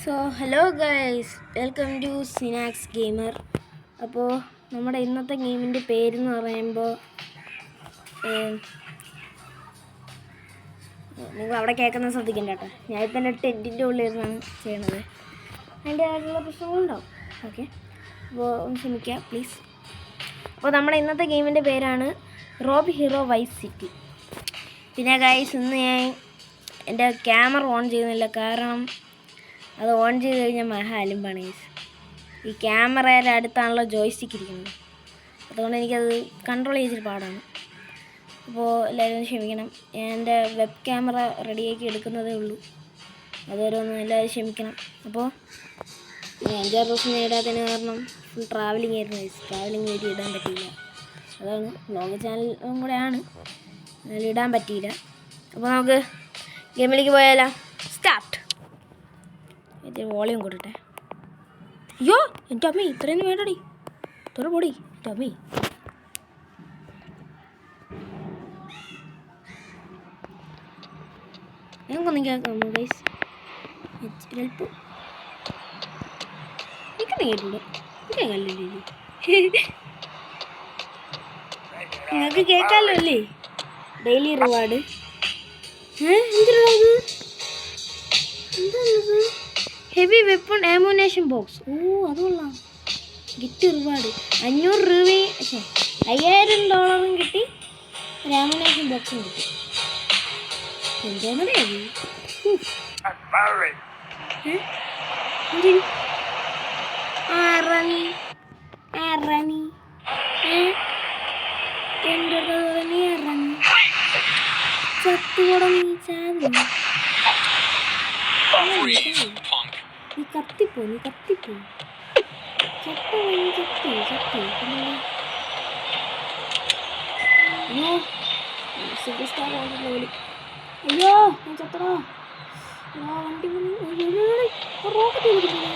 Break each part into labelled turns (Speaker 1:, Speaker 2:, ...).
Speaker 1: So hello guys, welcome to Sinax gamer. അപ്പോൾ നമ്മുടെ ഇന്നത്തെ ഗെയിമിൻ്റെ പേരെന്ന് പറയുമ്പോൾ നിങ്ങൾ അവിടെ കേൾക്കുന്ന ശ്രദ്ധിക്കണ്ട കേട്ടോ. ഞാനിപ്പോൾ എൻ്റെ ടെൻറ്റിൻ്റെ ഉള്ളിലിരുന്നാണ് ചെയ്യണത്. അതിൻ്റെ ആയിട്ടുള്ള പ്രശ്നങ്ങളുണ്ടാവും. ഓക്കെ, അപ്പോൾ ഒന്ന് ക്ഷമിക്കുക പ്ലീസ്. അപ്പോൾ നമ്മുടെ ഇന്നത്തെ ഗെയിമിൻ്റെ പേരാണ് റോബ് ഹീറോ വൈസ് സിറ്റി. പിന്നെ ഗൈസ്, ഇന്ന് ഞാൻ എൻ്റെ ക്യാമറ ഓൺ ചെയ്യുന്നില്ല, കാരണം അത് ഓൺ ചെയ്ത് കഴിഞ്ഞാൽ മഹാലിമ്പാണ് ഗൈസ്. ഈ ക്യാമറയുടെ അടുത്താണല്ലോ ജോയ്സ്റ്റിക്ക് ഇരിക്കുന്നത്, അതുകൊണ്ട് എനിക്കത് കൺട്രോൾ ചെയ്തിട്ട് പാടാണ്. അപ്പോൾ എല്ലാവരും ക്ഷമിക്കണം. ഞാൻ എൻ്റെ വെബ് ക്യാമറ റെഡിയാക്കി എടുക്കുന്നതേ ഉള്ളൂ, അതുവരെ ഒന്ന് എല്ലാവരും ക്ഷമിക്കണം. അപ്പോൾ 5-6 ദിവസം നേടാത്തതിന് കാരണം ഫുൾ ട്രാവലിംഗ് ആയിരുന്നു ഗൈസ്. ട്രാവലിംഗ് വീഡിയോ ഇടാൻ പറ്റിയില്ല, അതാണ് വ്ളോഗ് ചാനലും കൂടെയാണ്, എന്നാലും ഇടാൻ പറ്റിയില്ല. അപ്പോൾ നമുക്ക് ഗെയിമിലേക്ക് പോയാലോ. സ്റ്റാർട്ട്. ഇത് വോളിയം കൊടുട്ടെ. അയ്യോ എൻ്റെ അമ്മ, ഇത്രയൊന്നും വേണ്ടടി, തുറ പൊടി എൻ്റെ അമ്മ. ഞങ്ങൾക്കൊന്നും കേൾക്കാമോ ഗൈസ്? ചിലപ്പോൾ എനിക്കൊന്നും കേട്ടില്ല, കേൾക്കാമല്ലോ. നിങ്ങൾക്ക് കേൾക്കാമല്ലോ അല്ലേ? Daily reward. എന്തിനാണ് എന്താണത്? Heavy weapon ammunition box. ഓ, അത് കൊള്ളാം. ഗിഫ്റ്റ് റിവാർഡ് 500 രൂപയും $5000 കിട്ടി. ഒരു ആമുനേഷൻ ബോക്സും കിട്ടി. എന്താണത്? നീ കത്തിപ്പോ അയ്യോ, സൂപ്പർ സ്റ്റാർ പോലെ. അയ്യോ ഞാൻ ചത്തടാ. വണ്ടി റോക്കറ്റ് കൊടുക്കുന്നു.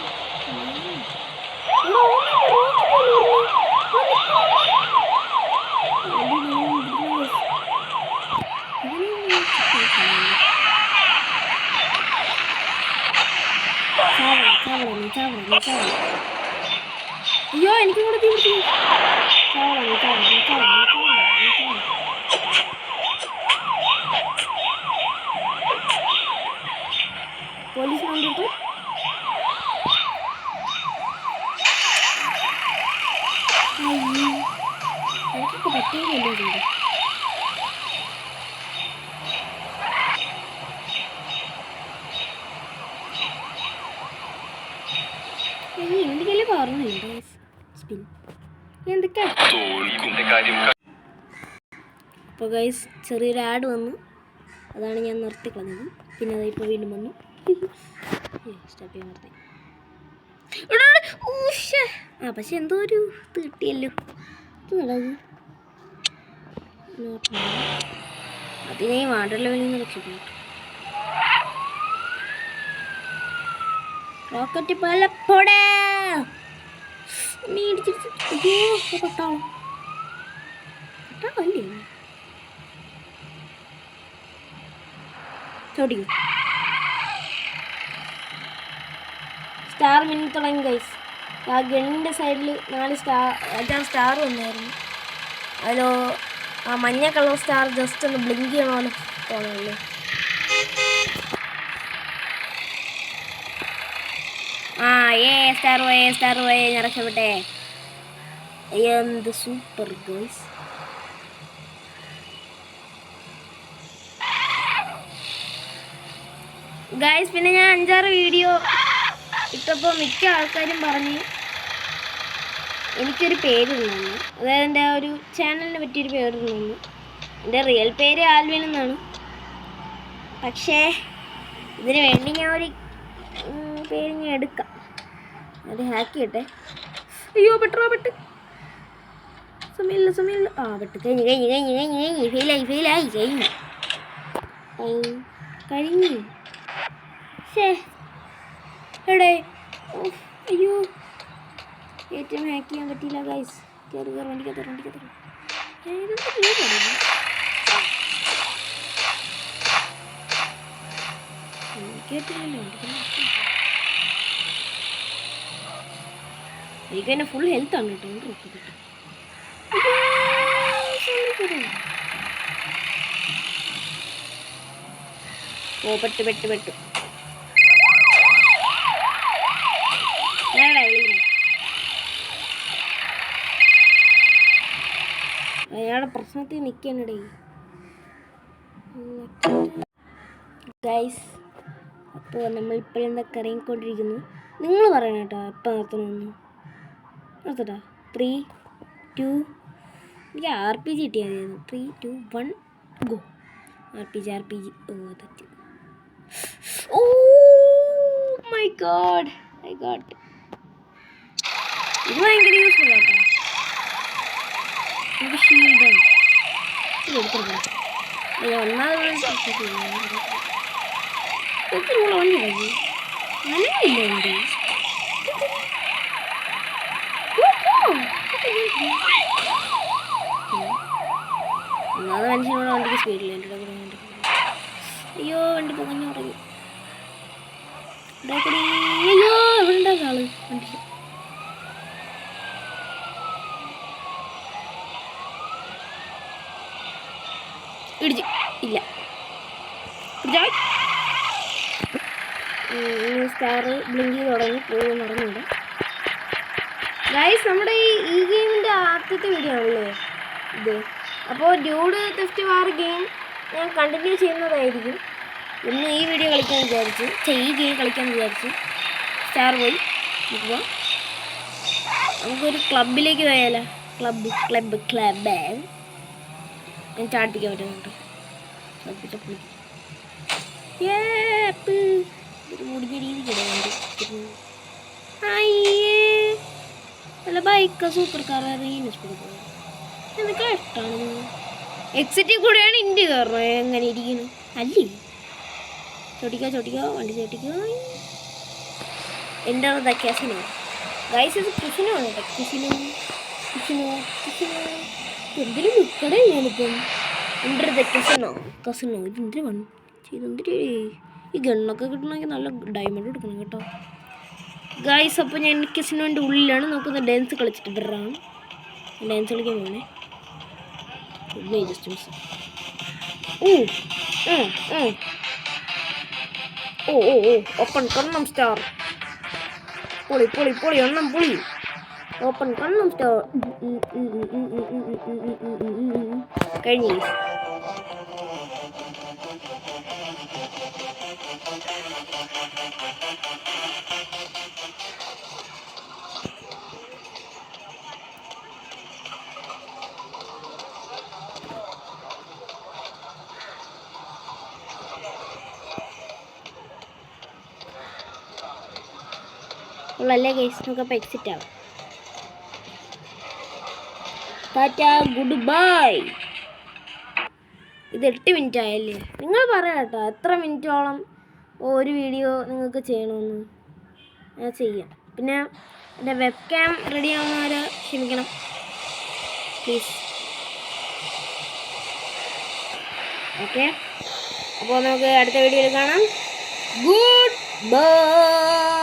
Speaker 1: അയ്യോ എനിക്കും കൂടെ തീ പിടിച്ചു. പോലീസ് കണ്ടിട്ട് എനിക്കൊക്കെ പറ്റിയല്ലോ ചെയ്തു. എന്തൊക്കെയല്ലേ പറഞ്ഞില്ല എന്തൊക്കെ. അപ്പോൾ ഗൈസ്, ചെറിയൊരു ആഡ് വന്നു, അതാണ് ഞാൻ നിർത്തി കളഞ്ഞത്. പിന്നെ അത് ഇപ്പോൾ വീണ്ടും വന്നു. സ്റ്റോപ്പ് ചെയ്യാൻ നിർത്തി. പക്ഷെ എന്തോ ഒരു കിട്ടിയല്ലോ. അതിനെ വാട്ടർ ലെവലിൽ നിന്ന് രക്ഷപ്പെട്ടു. റോക്കറ്റ് പലപ്പോടെ പട്ടാളല്ലേ ചോടിക്കും. സ്റ്റാർ മിന്നി തുടങ്ങി ഗൈസ്. ആ ഗണ്ണിൻ്റെ സൈഡിൽ 4 സ്റ്റാർ വന്നായിരുന്നു. അതിലോ ആ മഞ്ഞ കളർ സ്റ്റാർ ജസ്റ്റ് ഒന്ന് ബ്ലിങ്ക് ചെയ്യണ പോലെ തോന്നുന്നു. സ്റ്റാർ പോയേ ഞാൻ രക്ഷപ്പെട്ടെ. എന്ത് സൂപ്പർ ഗൈസ്. പിന്നെ ഞാൻ 5-6 വീഡിയോ ഇട്ടപ്പോൾ മിക്ക ആൾക്കാരും പറഞ്ഞ് എനിക്കൊരു പേരിടണമെന്ന്, അതായത് എൻ്റെ ഒരു ചാനലിനെ പറ്റിയൊരു പേരിടണമെന്ന്. എൻ്റെ റിയൽ പേര് ആൽവിൻ എന്നാണ്. പക്ഷേ ഇതിന് വേണ്ടി ഞാൻ ഒരു പേര് ഞാൻ എടുക്കാം. അത് ഹാക്ക് ചെയ്യട്ടെ. അയ്യോ പെട്ട് സമയമില്ല. പെട്ട് കഴിഞ്ഞു ഫെയിലായി കഴിഞ്ഞു. എവിടെ? അയ്യോ, ഏറ്റവും ഹാക്ക് ചെയ്യാൻ പറ്റിയില്ല ഗൈസ്. കയറി വണ്ടിക്കത്തറ കേട്ടില്ലല്ലോ. എനിക്ക് തന്നെ ഫുൾ ഹെൽത്താണ് കേട്ടോ. ഓ പെട്ടു അയാളുടെ പ്രശ്നത്തിൽ നിൽക്കാനിടേ. ഗൈസ്, അപ്പോൾ നമ്മൾ ഇപ്പോഴെന്തൊക്കെ ഇറങ്ങിക്കൊണ്ടിരിക്കുന്നു. നിങ്ങൾ പറയണം കേട്ടോ എപ്പോൾ നിർത്തണമെന്ന്. നിർത്തട്ടാ? 3, 2, എനിക്ക് RPG കിട്ടിയായിരുന്നു. 3, 2, 1 ഗോ. RPG. ഓ തെറ്റ്. Oh my god, I got. ഇത് ഭയങ്കര യൂസ്ഫുൾ ആട്ടോ. ഇത് ഷീൽഡാണ്. ഇത് എടുത്തിട്ടുണ്ട്. ഒന്നാമത് എത്ര വണ്ടി നനയില്ല ഉണ്ട്. ഒന്നാമത് മനുഷ്യനോട് വണ്ടിക്ക് സ്പീഡില്ല. എൻ്റെ കൂടെ വണ്ടി. അയ്യോ വണ്ടി പുകഞ്ഞു തുടങ്ങി. അയ്യോ എവിടെ ഉണ്ടാകും ആള് വണ്ടി. ഇടിച്ചു ഇല്ല. സ്റ്റാർ ബ്ലിങ്ക് ചെയ്ത് തുടങ്ങി പോകുമെന്ന് പറഞ്ഞിട്ടുണ്ട്. ഗൈസ്, നമ്മുടെ ഈ ഗെയിമിൻ്റെ ആദ്യത്തെ വീഡിയോ ആണല്ലേ ഇത്. അപ്പോൾ ഡ്യൂഡ് ടെസ്റ്റ് വാർ ഗെയിം ഞാൻ കണ്ടിന്യൂ ചെയ്യുന്നതായിരിക്കും. ഇന്ന് ഈ വീഡിയോ കളിക്കാൻ വിചാരിച്ചു, ഈ ഗെയിം കളിക്കാൻ വിചാരിച്ചു. സ്റ്റാർ പോയി നോക്കുക. നമുക്കൊരു ക്ലബിലേക്ക് പോയാലോ? ക്ലബ് ഞാൻ ചാടിപ്പിക്കാൻ പറ്റുന്നുണ്ട്. മുടിഞ്ഞ രീതിക്കുണ്ട്. അല്ല ബൈക്ക് സൂപ്പർ കാർ എന്തൊക്കെ ഇഷ്ടമാണ്. എക്സിറ്റിൽ കൂടെയാണ് ഇന്ത്യ കയറണം. എങ്ങനെ ഇരിക്കുന്നു അല്ലേ? ചോട്ടിക്കോ വണ്ടി ചോട്ടിക്കോ. എൻ്റെ കസിനോ ഗൈസ്, ഇത് കസിനോ ആണ് കേട്ടോ. കസിനോ എന്തിനും നിൽക്കടേ ഞാനിപ്പം. എൻ്റെ കസിനോ ഇതെന്തിനു വേണം ചെയ്തെന്തിരി. ഈ ഗണ്ണൊക്കെ കിട്ടണമെങ്കിൽ നല്ല ഡയമണ്ട് കൊടുക്കണം കേട്ടോ ഗൈസ്. അപ്പോൾ ഞാൻ കസിനോൻ്റെ ഉള്ളിലാണ് നോക്കുന്നത്. ഡാൻസ് കളിച്ചിട്ട് വരാണ്. ഡാൻസ് കളിക്കാൻ പോകണേ. Just miss. ഓ ഓപ്പൺ കണ്ണം സ്റ്റാർ. പൊളി എണ്ണം പൊളി. ഓപ്പൺ കണ്ണം സ്റ്റാർ കഴിഞ്ഞു. ഉള്ളല്ലേ ഗൈസ്, നമുക്കപ്പോൾ എക്സിറ്റ് ആവാം. Tata good bye. ഇത് 8 മിനിറ്റ് ആയല്ലേ? നിങ്ങൾ പറയാം കേട്ടോ എത്ര മിനിറ്റോളം ഒരു വീഡിയോ നിങ്ങൾക്ക് ചെയ്യണമെന്ന്. ഞാൻ ചെയ്യാം. പിന്നെ എൻ്റെ വെബ് ക്യാം റെഡി ആവുന്നവർ ക്ഷമിക്കണം പ്ലീസ്. ഓക്കെ, അപ്പോൾ നമുക്ക് അടുത്ത വീഡിയോയിൽ കാണാം. Good bye.